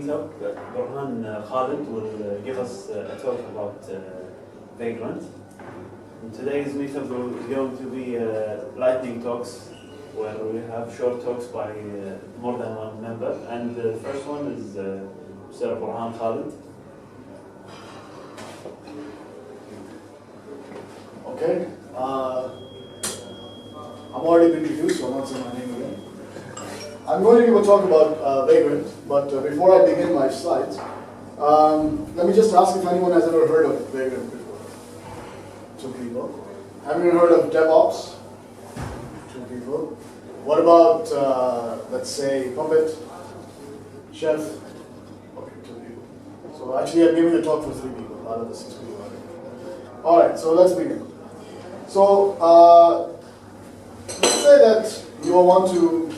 meetup, Burhan Khalid will give us a talk about Vagrant. In today's meetup is going to be lightning talks, where we have short talks by more than one member. And the first one is Mr. Burhan Khalid. Okay. I'm already been introduced, so I'm not saying my name again. I'm going to give a talk about Vagrant, but before I begin my slides, let me just ask if anyone has ever heard of Vagrant before. 2 people. Have you heard of DevOps? 2 people. What about, let's say, Puppet? Chef? Okay, 2 people. So actually I'm giving a talk for 3 people out of the 6 people. Alright, so let's begin. So, let's say that you want to.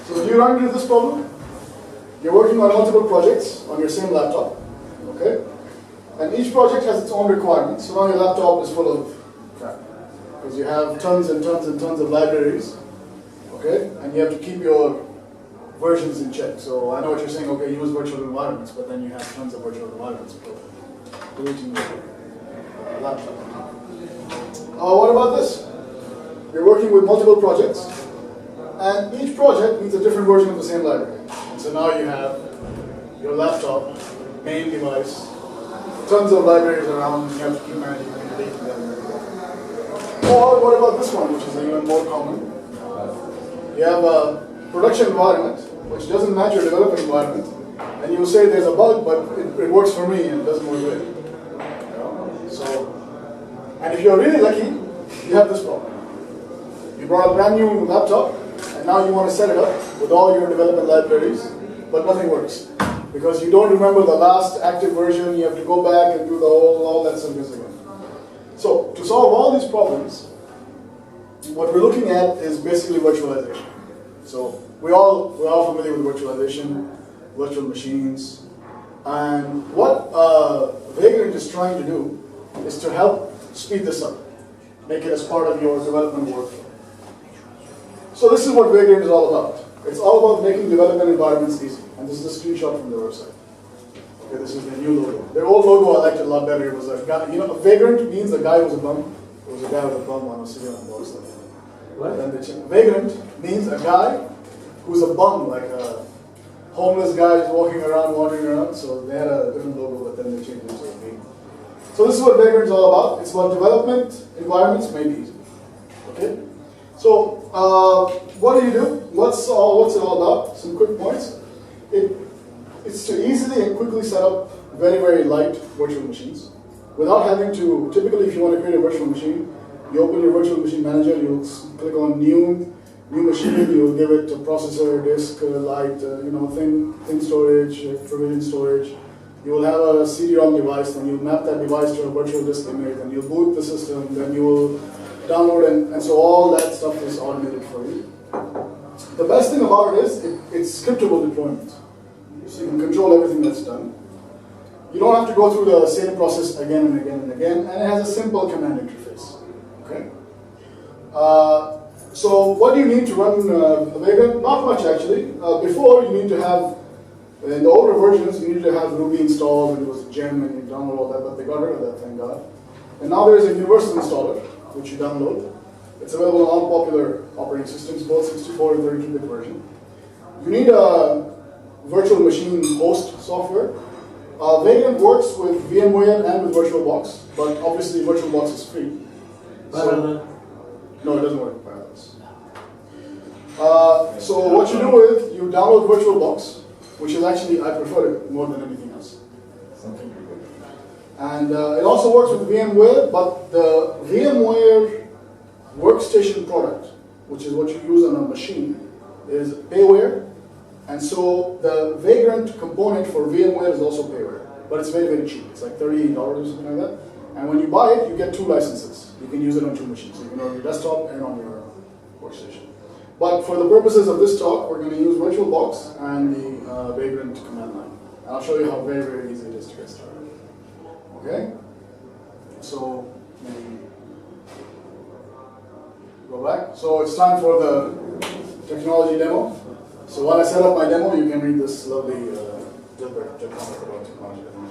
So, do you run into this problem? You're working on multiple projects on your same laptop, okay? And each project has its own requirements. So now your laptop is full of crap because you have tons and tons and tons of libraries, okay? And you have to keep your versions in check. So I know what you're saying. Okay, use virtual environments, but then you have tons of virtual environments. Deleting your laptop. What about this? You're working with multiple projects, and each project needs a different version of the same library. And so now you have your laptop, main device, tons of libraries around, and you have to keep managing and deleting them. Or what about this one, which is even more common? You have a production environment, which doesn't match your development environment, and you say there's a bug, but it works for me and it doesn't work with it. So, and if you're really lucky, you have this problem. You brought a brand new laptop, and now you want to set it up with all your development libraries, but nothing works. Because you don't remember the last active version, you have to go back and do all that stuff again. So, to solve all these problems, what we're looking at is basically virtualization. So, we're all familiar with virtualization, virtual machines, and what Vagrant is trying to do is to help speed this up, make it as part of your development workflow. So this is what Vagrant is all about. It's all about making development environments easy, and this is a screenshot from their website. Okay, this is their new logo. Their old logo I liked a lot better. It was a guy, Vagrant means a guy who was a bum. It was a guy with a bum on a city on the box. What? Vagrant means a guy who's a bum, like a homeless guy who's walking around, wandering around. So they had a different logo, but then they changed it to a Vagrant. So this is what Vagrant is all about. It's about development environments made easy. Okay? So what do you do? What's it all about? Some quick points. It's to easily and quickly set up very, very light virtual machines without having to, typically if you want to create a virtual machine, you open your virtual machine manager, you'll click on new machine, you'll give it a processor, disk, light, thin storage, provision storage. You will have a CD-ROM device, and you'll map that device to a virtual disk image, and you'll boot the system, then you will download, and so all that stuff is automated for you. The best thing about it is it's scriptable deployment. So you can control everything that's done. You don't have to go through the same process again and again and again, and it has a simple command interface. Okay. So what do you need to run Vagrant? Not much actually. Before you need to have, in the older versions, you needed to have Ruby installed, and it was a gem, and you download all that, but they got rid of that, thank God. And now there is a universal installer, which you download. It's available on all popular operating systems, both 64 and 32-bit version. You need a virtual machine host software. Vagrant works with VMware and with VirtualBox, but obviously VirtualBox is free. So, no, it doesn't work with Parallels. So what you do is you download VirtualBox, which is actually, I prefer it more than anything else. And it also works with VMware, but the VMware workstation product, which is what you use on a machine, is payware. And so the Vagrant component for VMware is also payware, but it's very, very cheap. It's like $38 or something like that. And when you buy it, you get 2 licenses. You can use it on 2 machines. So you can on your desktop and on your workstation. But for the purposes of this talk, we're going to use VirtualBox and the Vagrant command line. And I'll show you how very, very easy it is to get started. Okay? So, maybe go back. So it's time for the technology demo. So while I set up my demo, you can read this lovely Dilbert comment about technology demos.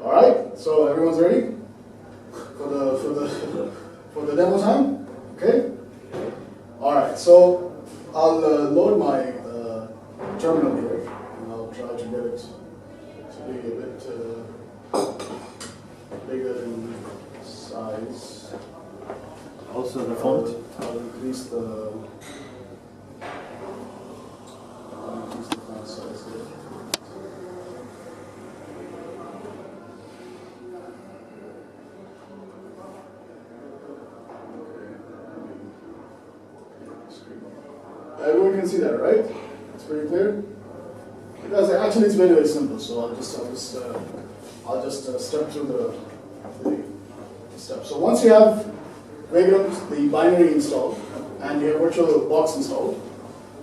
All right, so everyone's ready for the demo time? Okay. All right, so I'll load my terminal here, and I'll try to get it to be a bit bigger in size. Also the font. I'll increase the font size here. Everyone can see that, right? It's pretty clear. Because actually it's very simple. So I'll just step through the steps. So once you have Vagrant, the binary installed, and you have VirtualBox installed,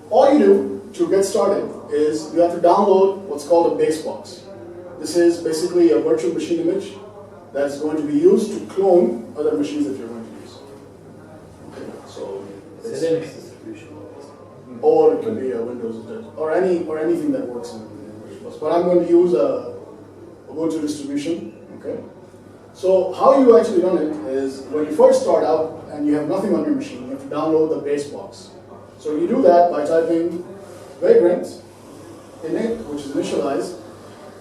all you do to get started is you have to download what's called a base box. This is basically a virtual machine image that's going to be used to clone other machines that you're going to use. Okay, so it's a Linux distribution. Or it can be a Windows or anything that works in VirtualBox. But I'm going to use a Ubuntu distribution. Okay. So how you actually run it is when you first start out and you have nothing on your machine, you have to download the base box. So you do that by typing Vagrant init, which is initialized,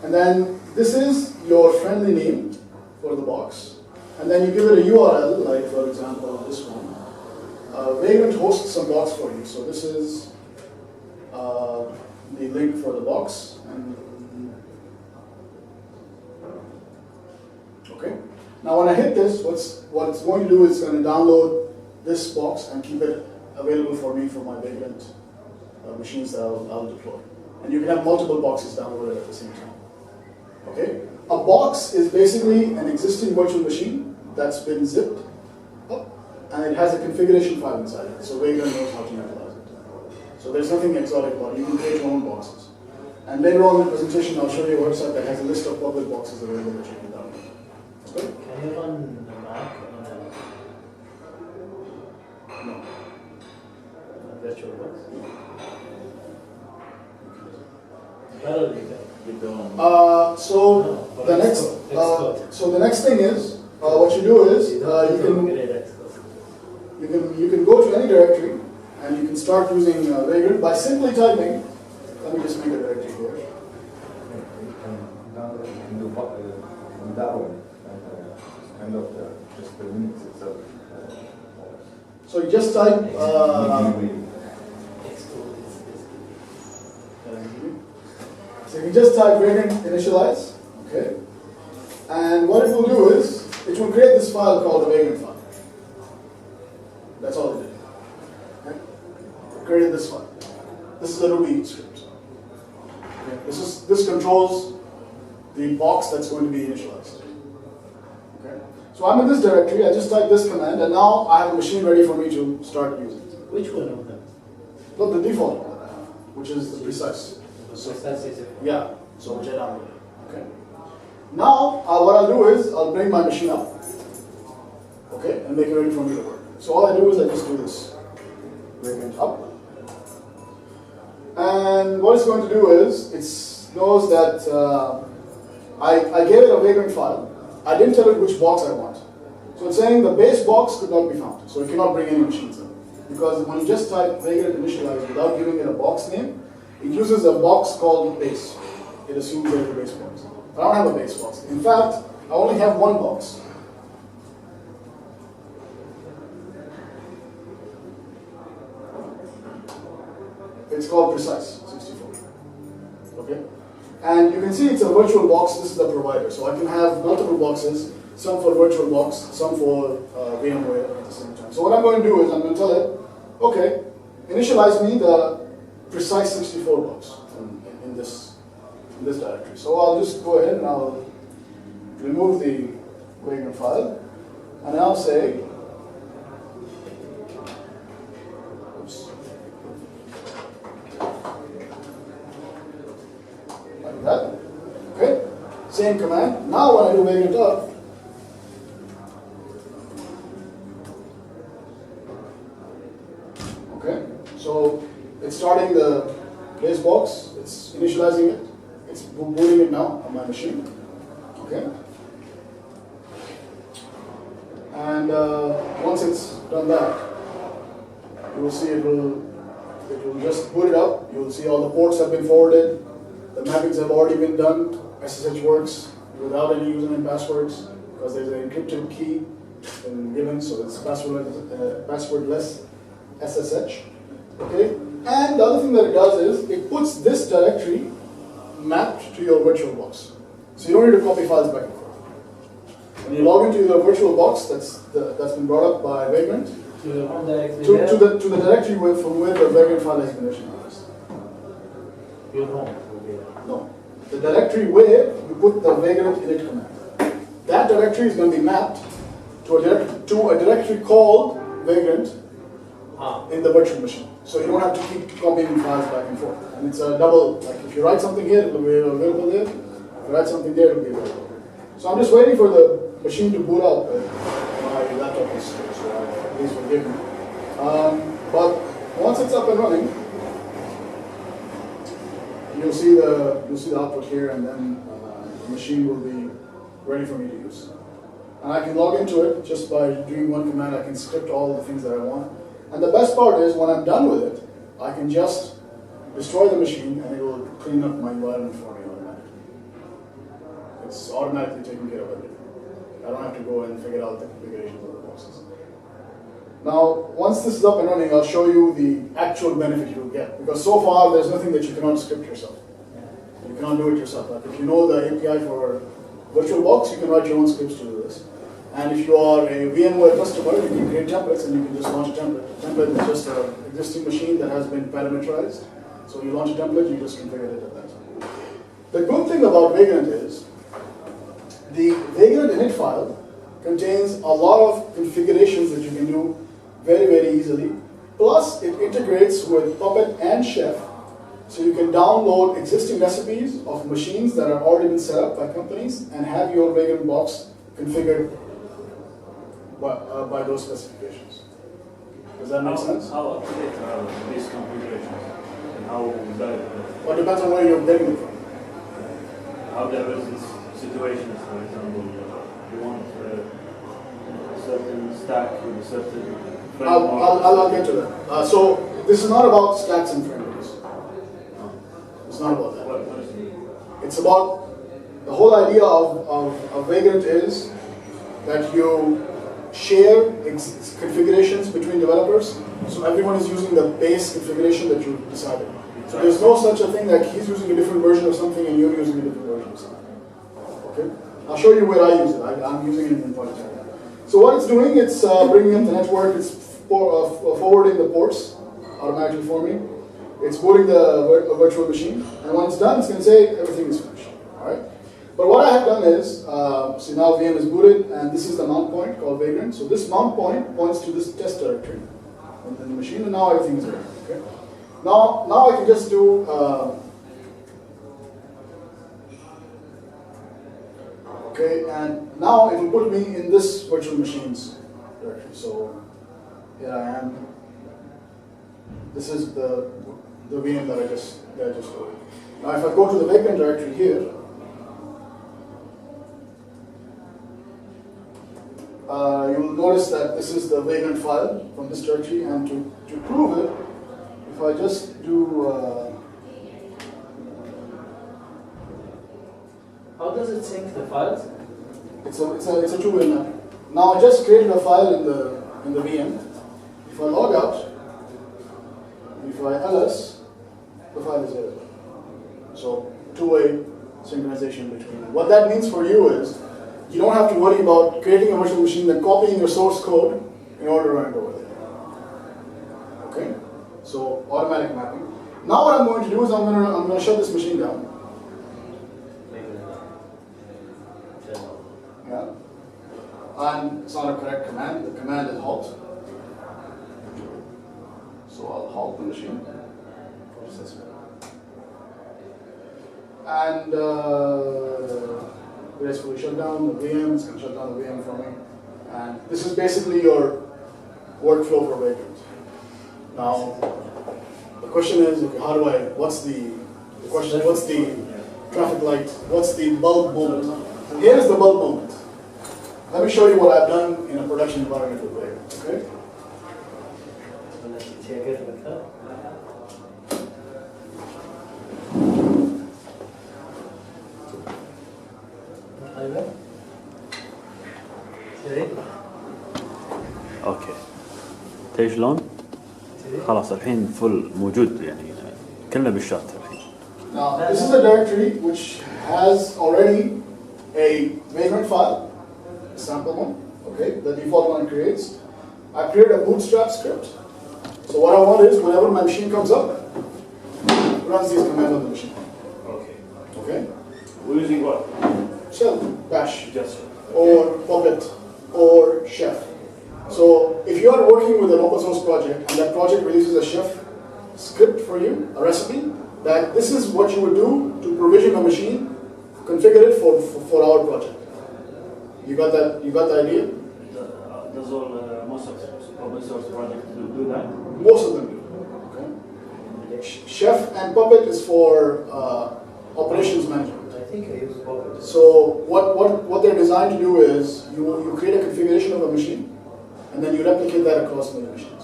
and then this is your friendly name for the box, and then you give it a URL, like for example this one. Vagrant hosts some box for you, so this is the link for the box. And okay. Now when I hit this, what it's going to do is it's going to download this box and keep it available for me for my Vagrant machines that I'll deploy. And you can have multiple boxes downloaded at the same time. Okay. A box is basically an existing virtual machine that's been zipped up, and it has a configuration file inside it. So Vagrant knows how to utilize it. So there's nothing exotic about it. You can create your own boxes. And later on in the presentation, I'll show you a website that has a list of public boxes available that you can download. Okay? Can you run the Mac on No. a VirtualBox? Parallel, you don't. So the next thing is what you do is you can go to any directory and you can start using Vagrant by simply typing. Let me just make a directory here. You can do that one, kind of just the Linux itself. So you just type. So you just type Vagrant initialize, okay? And what it will do is it will create this file called the Vagrant file. That's all it did. Okay? It created this file. This is a Ruby script. Okay? This controls the box that's going to be initialized. Okay? So I'm in this directory. I just type this command, and now I have a machine ready for me to start using. Which one of them? Look, the default one that I have, which is the precise. Yeah, so which I downloaded. Okay. Now, what I'll do is I'll bring my machine up, okay, and make it ready for me to work. So all I do is I just do this, bring it up, and what it's going to do is it knows that I gave it a Vagrant file. I didn't tell it which box I want, so it's saying the base box could not be found, so it cannot bring any machines in because when you just type Vagrant initialize without giving it a box name. It uses a box called base. It assumes there's a base box. I don't have a base box. In fact, I only have one box. It's called Precise 64. Okay? And you can see it's a virtual box. This is the provider. So I can have multiple boxes, some for VirtualBox, some for VMware at the same time. So what I'm going to do is I'm going to tell it, okay, initialize me the Precise 64 box in this directory. So I'll just go ahead and I'll remove the Vagrant file, and I'll say, oops. same command. Now when I do Vagrant up, okay, so it's starting the base box, it's initializing it, it's booting it now on my machine, okay? And once it's done that, you will see it will just boot it up. You will see all the ports have been forwarded, the mappings have already been done, SSH works without any username passwords because there's an encrypted key given, so it's passwordless SSH. Okay, and the other thing that it does is it puts this directory mapped to your virtual box, so you don't need to copy files back and forth. When you log into your virtual box that's been brought up by Vagrant, To the home directory to the directory from where the Vagrant file has been initialized. your home will be there. No, the directory where you put the Vagrant init command. That directory is going to be mapped to a directory called Vagrant in the virtual machine. So you don't have to keep copying files back and forth. And it's a double, like if you write something here, it will be available there. If you write something there, it will be available there. So I'm just waiting for the machine to boot up. My laptop is so please forgive me. But once it's up and running, you'll see the output here, and then the machine will be ready for me to use. And I can log into it just by doing one command. I can script all the things that I want. And the best part is when I'm done with it, I can just destroy the machine and it will clean up my environment for me automatically. It's automatically taking care of everything. I don't have to go and figure out the configurations of the boxes. Now, once this is up and running, I'll show you the actual benefit you'll get. Because so far, there's nothing that you cannot script yourself. You cannot do it yourself. Like if you know the API for VirtualBox, you can write your own scripts to do this. And if you are a VMware customer, you can create templates and you can just launch a template. A template is just an existing machine that has been parameterized. So you launch a template, you just configure it at that time. The good thing about Vagrant is the Vagrant init file contains a lot of configurations that you can do very, very easily. Plus, it integrates with Puppet and Chef, so you can download existing recipes of machines that are already been set up by companies and have your Vagrant box configured by those specifications. Does that make sense? How up to date are these configurations? And how Well, it depends on where you're getting it from. how there is this situations, for example, you want a certain stack with a certain framework. I'll get to that. So this is not about stacks and frameworks. It's not about that. What is it? It's about the whole idea of Vagrant is that you share configurations between developers, so everyone is using the base configuration that you decided. So there's no such a thing that he's using a different version of something and you're using a different version of something. Okay? I'll show you where I use it. I'm using it in project. So what it's doing, it's bringing up the network, it's forwarding the ports automatically for me. It's booting the virtual machine, and when it's done, it's going to say everything is finished. All right. But what I have done is, see now VM is booted, and this is the mount point called Vagrant. So this mount point points to this test directory in the machine, and now everything is ready. Okay. Now I can just do. Okay, and now it will put me in this virtual machines directory. So here I am. This is the VM that I just loaded. Now if I go to the Vagrant directory here, you will notice that this is the Vagrant file from this directory, and to prove it, if I just do How does it sync the files? it's a two-way map. Now I just created a file in the VM. If I log out, if I ls, the file is there. So two-way synchronization between them. What that means for you is you don't have to worry about creating a virtual machine and copying your source code in order to run it over there. Okay? So automatic mapping. Now what I'm going to do is I'm going to shut this machine down. Yeah. And it's not a correct command. The command is halt. So I'll halt the machine. And gracefully shut down the VM. It's going to shut down the VM for me. And this is basically your workflow for Vagrant. Now, the question is, okay, how do I, what's the traffic light, what's the bulb moment? And here is the bulb moment. Let me show you what I've done in a production environment with Vagrant, okay? اوكي تدري شلون؟ خلاص الحين فل موجود يعني كله بالشات الحين. Now this is a directory which has already a Vagrant file, a sample one, okay, the default one it creates. I created a bootstrap script. So what I want is whenever my machine comes up, it runs these commands on the machine. Okay. Okay? We're using what? Shell, bash, Just. or Puppet, or Chef. So if you are working with an open source project and that project releases a Chef script for you, a recipe, that this is what you would do to provision a machine, configure it for our project. You got that? You got the idea? Does all most of open source projects do that? Most of them do. Okay. Chef and Puppet is for operations management. I think I use Puppet. So what they're designed to do is you create a configuration of a machine, and then you replicate that across many machines.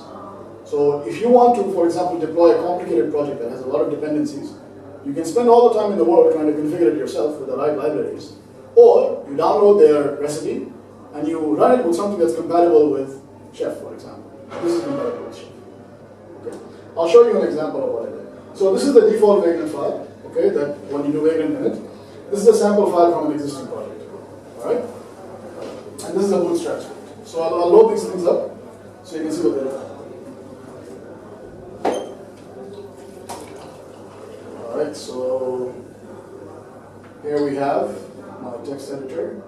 So if you want to, for example, deploy a complicated project that has a lot of dependencies, you can spend all the time in the world trying to configure it yourself with the right libraries. Or you download their recipe and you run it with something that's compatible with Chef, for example. This is compatible with Chef. Okay. I'll show you an example of what I did. So this is the default Vagrant file, okay, that when you do Vagrant in it. This is a sample file from an existing project. Alright? And this is a bootstrap script. So I'll load these things up so you can see what they're doing. Alright, so here we have my text editor.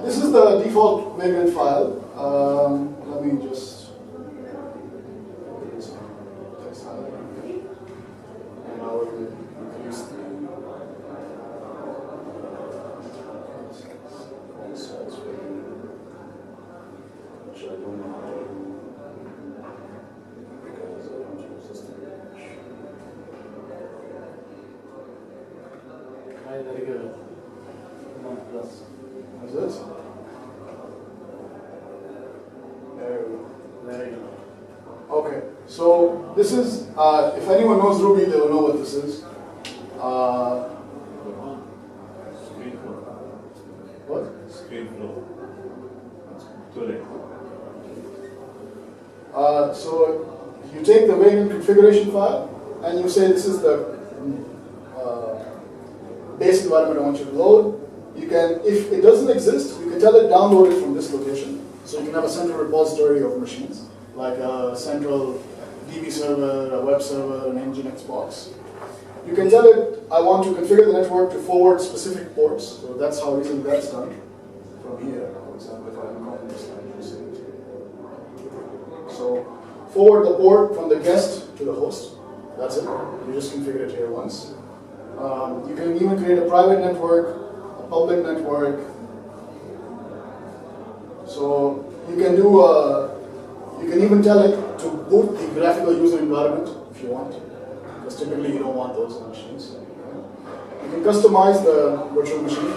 This is the default Vagrant file. Let me just put this text file here. And I will use the which I don't know how to do because I don't use this thing much. Very good. Plus. Is it? There we go. Very good. Okay, so this is, if anyone knows Ruby, they will know what this is. Screenflow. What? Screenflow. Too late. So you take the Vagrant configuration file and you say this is the base environment I want you to load. You can, if it doesn't exist, you can tell it download it from this location. So you can have a central repository of machines, like a central DB server, a web server, an Nginx box. You can tell it, I want to configure the network to forward specific ports. So that's how easily that's done. From here, for example, if I'm calling this line, you see it. So forward the port from the guest to the host. That's it. You just configure it here once. You can even create a private network, a public network. So you can do, you can even tell it to boot the graphical user environment if you want, because typically you don't want those on machines. You can customize the virtual machine.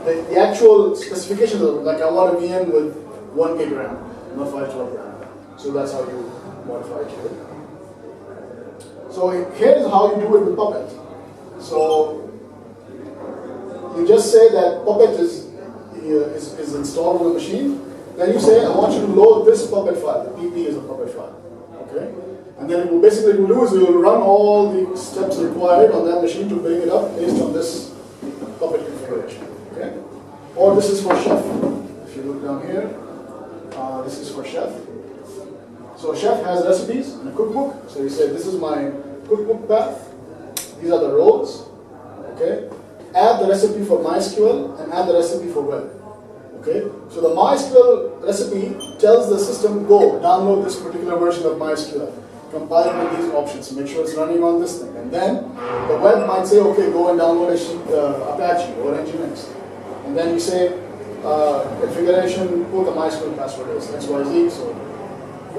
The actual specifications are like I want a VM with 1 gig RAM, not 512 RAM. So that's how you modify it here. So here is how you do it with Puppet. So you just say that Puppet is installed on the machine. Then you say, I want you to load this Puppet file. The PP is a Puppet file. Okay? And then what basically it will do is it will run all the steps required on that machine to bring it up based on this Puppet configuration. Okay? Or this is for Chef. If you look down here, this is for Chef. So Chef has recipes and a cookbook. So you say, this is my cookbook path. These are the roles. Okay? Add the recipe for MySQL and add the recipe for web. Okay? So the MySQL recipe tells the system, go, download this particular version of MySQL. compile it with these options, make sure it's running on this thing. And then the web might say, okay, go and download Apache or Nginx. And then you say, configuration, put the MySQL password is XYZ. So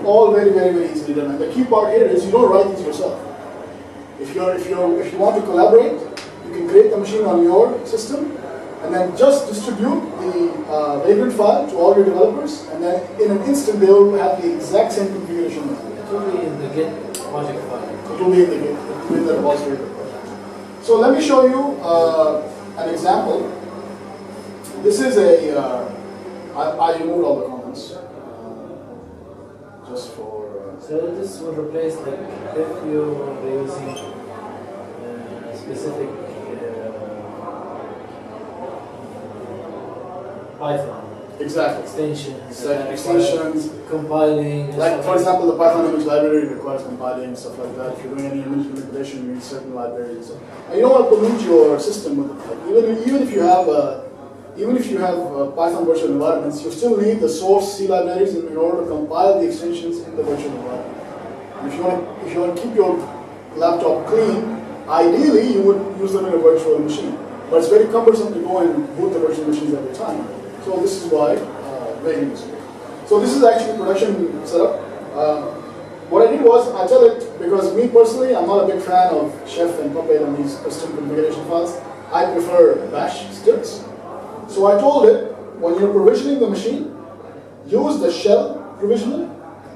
all very, very, very easily done. And the key part here is you don't write these yourself. If you want to collaborate, you can create the machine on your system and then just distribute the Vagrant file to all your developers, and then in an instant they will have the exact same configuration. It will be in the Git project file. It will be in the Git, it will be in the repository. So let me show you an example. This is I removed all the comments just for. So this will replace, like, if you are using a specific Python Exactly. extensions, compiling. Like, for example, the Python image library requires compiling and stuff like that. If you're doing any image manipulation, you need certain libraries. And you don't want to pollute your system with it. Like, even if you have Python virtual environments, you still need the source C libraries in order to compile the extensions in the virtual environment. And if you want to keep your laptop clean, ideally you would use them in a virtual machine. But it's very cumbersome to go and boot the virtual machines every time. So this is why Vagrant is here. So this is actually production setup. What I did was, I tell it, because me personally, I'm not a big fan of Chef and Puppet and these custom configuration files. I prefer bash scripts. So I told it, when you're provisioning the machine, use the shell provisioner,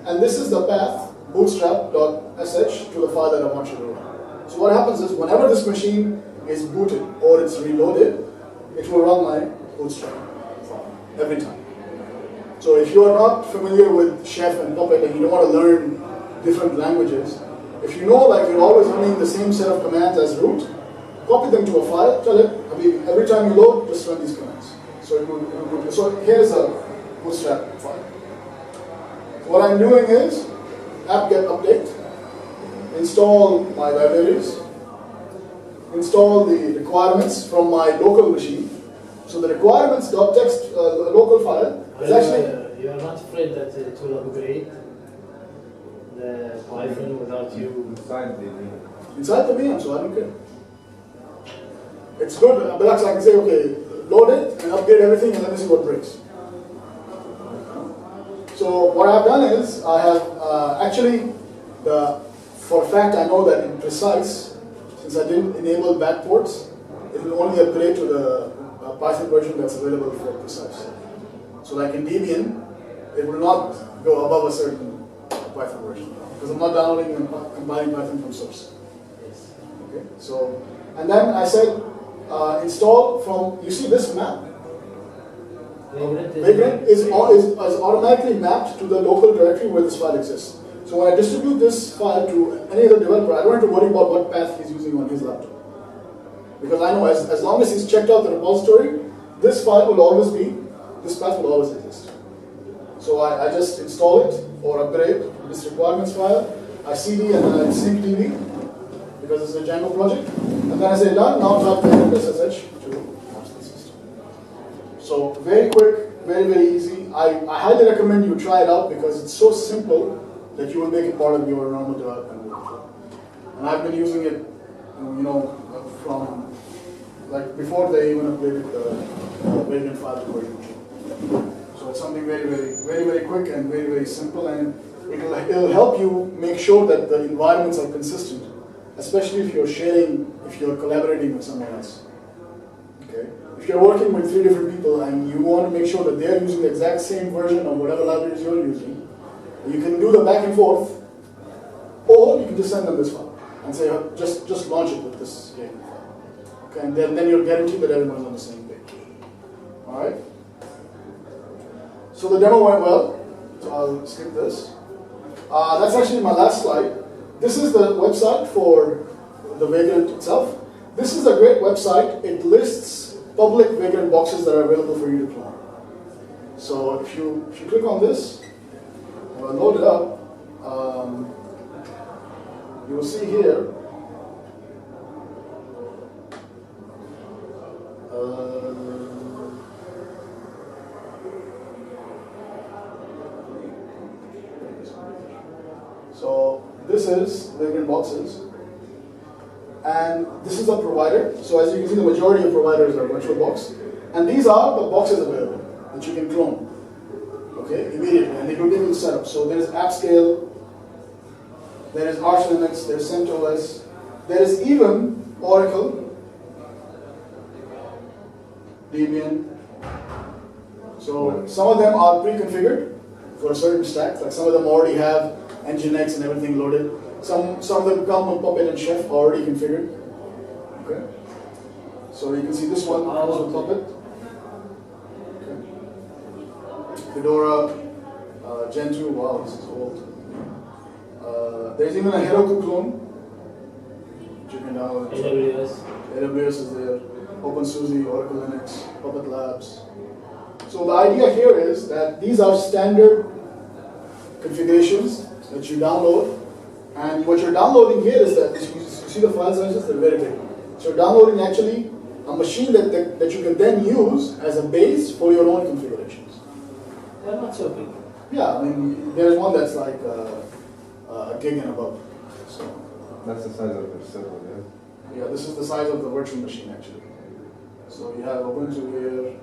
and this is the path, bootstrap.sh, to the file that I want you to run. So what happens is, whenever this machine is booted or it's reloaded, it will run my bootstrap file every time. So if you are not familiar with Chef and Puppet and you don't want to learn different languages, if you know, like, you're always running the same set of commands as root, copy them to a file, tell it, every time you load, just run these commands. So it will. So here's a bootstrap file. What I'm doing is apt-get update, install my libraries, install the requirements from my local machine. So the requirements.txt local file is actually. You are not afraid that it will upgrade the Python without you Inside the VM, so I don't care. It's good, but I can say, okay, load it and upgrade everything and let me see what breaks. So what I've done is, I have for a fact I know that in Precise, since I didn't enable backports, it will only upgrade to the Python version that's available for Precise. So like in Debian, it will not go above a certain Python version, because I'm not downloading and compiling Python from source. Okay, so, and then I said, install from, you see this map? Vagrant is automatically mapped to the local directory where this file exists. So when I distribute this file to any other developer, I don't have to worry about what path he's using on his laptop. Because I know as long as he's checked out the repository, this file will always be, this path will always exist. So I just install it or upgrade this requirements file. I cd and then I sync db, because it's a Django project. And then I say done, now drop the SSH to launch the system. So very quick, very, very easy. I highly recommend you try it out because it's so simple that you will make it part of your normal development workflow. And I've been using it, from like before they even updated the Vagrant file to version 2. So it's something very, very, very, very quick and very, very simple, and it'll help you make sure that the environments are consistent, especially if you're collaborating with someone else. Okay? If you're working with 3 different people and you want to make sure that they're using the exact same version of whatever libraries you're using, you can do the back and forth, or you can just send them this file and say, just launch it with this game file. Okay? And then you're guaranteed that everyone's on the same page. All right? So the demo went well, so I'll skip this. That's actually my last slide. This is the website for the Vagrant itself. This is a great website. It lists public Vagrant boxes that are available for you to clone. So if you click on this, load it up, you will see here, so this this is Vagrant boxes. And this is the provider. So as you can see, the majority of providers are VirtualBox. And these are the boxes available that you can clone. Okay, immediately. And they will be able to set up. So there is AppScale, there is Arch Linux, there is CentOS, there is even Oracle, Debian. So some of them are pre-configured for a certain stack. Like some of them already have Nginx and everything loaded. Some of them come with Puppet and Chef already configured. Okay. So you can see this one comes with Puppet. Okay. Fedora, Gen 2. Wow, this is old. There's even a Heroku clone, which you can download. AWS is there. OpenSUSE, Oracle Linux, Puppet Labs. So the idea here is that these are standard configurations that you download, and what you're downloading here is that you see the file sizes, they're very big. So you're downloading actually a machine that you can then use as a base for your own configurations. They're not so big. Yeah, I mean, there's one that's like a gig and above. So That's the size of the server, yeah? yeah, this is the size of the virtual machine actually. So you have Ubuntu here.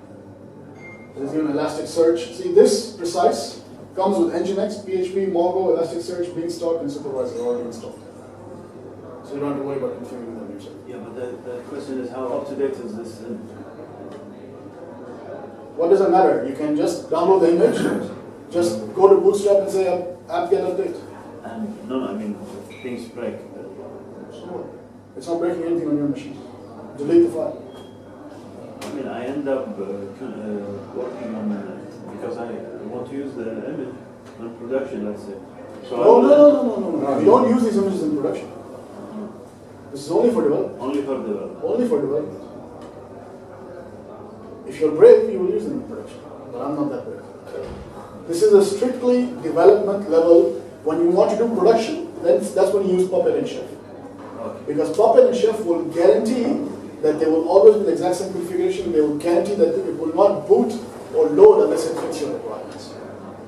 There's even Elasticsearch. See, this precise comes with Nginx, PHP, Mongo, Elasticsearch, Beanstalk, and Supervisor already installed. So you don't have to worry about configuring them yourself. Yeah, but the question is how up to date is this? What does it matter? You can just download the image, just go to Bootstrap and say apt-get update. And no, I mean things break. So what? It's not breaking anything on your machine. Delete the file. I mean, I end up working on because I want to use the image on production, let's say. So No. You don't use these images in production. This is only for development. Only for development. Only for development. If you're brave, you will use them in production. But I'm not that brave. This is a strictly development level. When you want to do production, that's when you use Puppet and Chef. Okay. Because Puppet and Chef will guarantee that they will always be the exact same configuration. They will guarantee that it will not boot or load unless it fits your requirements.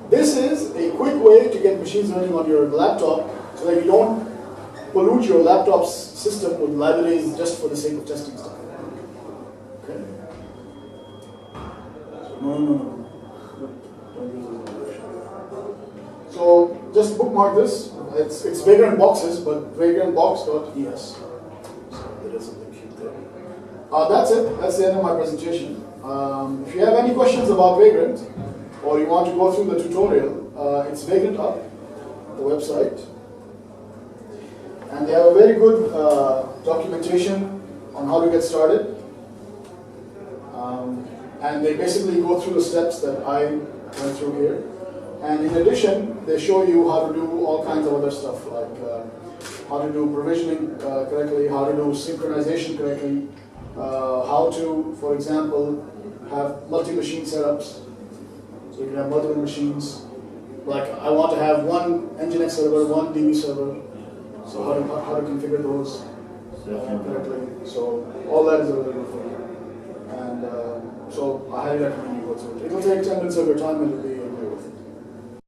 This is a quick way to get machines running on your laptop so that you don't pollute your laptop's system with libraries just for the sake of testing stuff. Okay? No. So just bookmark this. It's Vagrant boxes, but vagrantbox.es. So there is something cute there. That's it. That's the end of my presentation. If you have any questions about Vagrant, or you want to go through the tutorial, it's Vagrant Up, the website. And they have a very good documentation on how to get started. And they basically go through the steps that I went through here. And in addition, they show you how to do all kinds of other stuff, like how to do provisioning correctly, how to do synchronization correctly, how to, for example, have multi-machine setups. So you can have multiple machines. Like I want to have one Nginx server, one DB server. So how to configure those correctly. So all that is available for you. And so I highly recommend you go through it. It will take 10 minutes of your time and it will be